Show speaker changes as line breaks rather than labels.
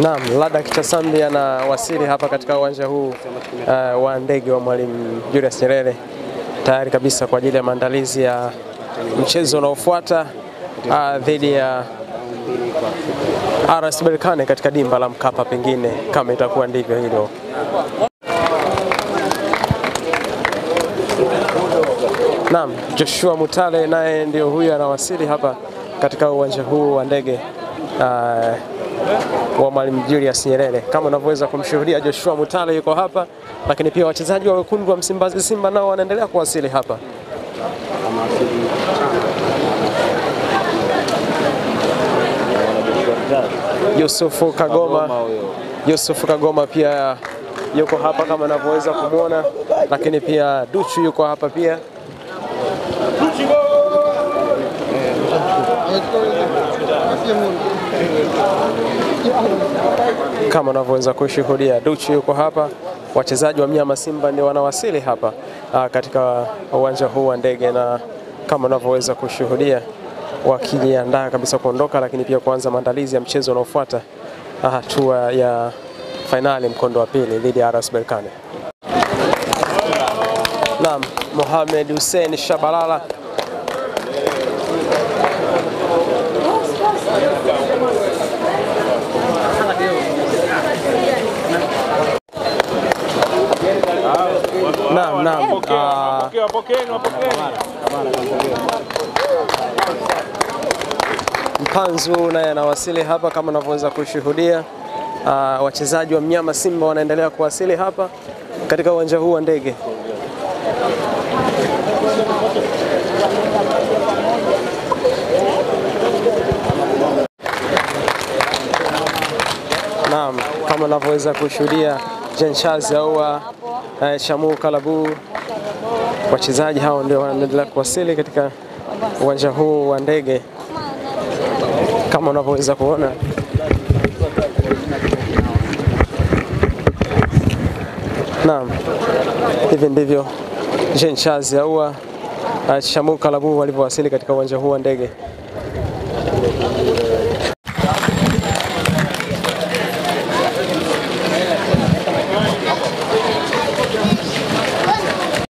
Naam, Lada Kitasambi anawasili hapa katika uwanja huu wa ndege wa Mwalimu Julius Nyerere, tayari kabisa kwa ajili ya maandalizi ya mchezo unaofuata dhidi ya RS Berkane katika dimba la Mkapa, pengine kama itakuwa ndivyo hilo. Naam, Joshua Mutale naye ndio huyu anawasili hapa katika uwanja huu wa ndege wa Mwalimu Julius Nyerere. Kama unavyoweza kumshuhudia, Joshua Mutale yuko hapa, lakini pia wachezaji wa wekundu wa Msimbazi Simba nao wanaendelea kuwasili hapa. Yusufu Kagoma pia yuko hapa kama unavyoweza kumuona, lakini pia Duchu yuko hapa pia. Kama unavyoweza kushuhudia, Duchu yuko hapa. Wachezaji wa Mnyama Simba ndio wanawasili hapa katika uwanja huu wa ndege, na kama unavyoweza kushuhudia wakijiandaa kabisa kuondoka, lakini pia kuanza maandalizi ya mchezo unaofuata, hatua ya finali mkondo wa pili dhidi ya RS Berkane. Naam, Mohamed Hussein Shabalala Mpanzu naye anawasili hapa kama unavyoweza kushuhudia. Wachezaji wa Mnyama Simba wanaendelea kuwasili hapa katika uwanja huu wa ndege. Naam, kama unavyoweza kushuhudia, Jenshazi au Shamu Kalabu, wachezaji hao ndio wanaendelea kuwasili katika uwanja huu wa ndege kama unavyoweza kuona. Naam, hivi ndivyo Jenshazi au Shamu Kalabu walivyowasili katika uwanja huu wa ndege.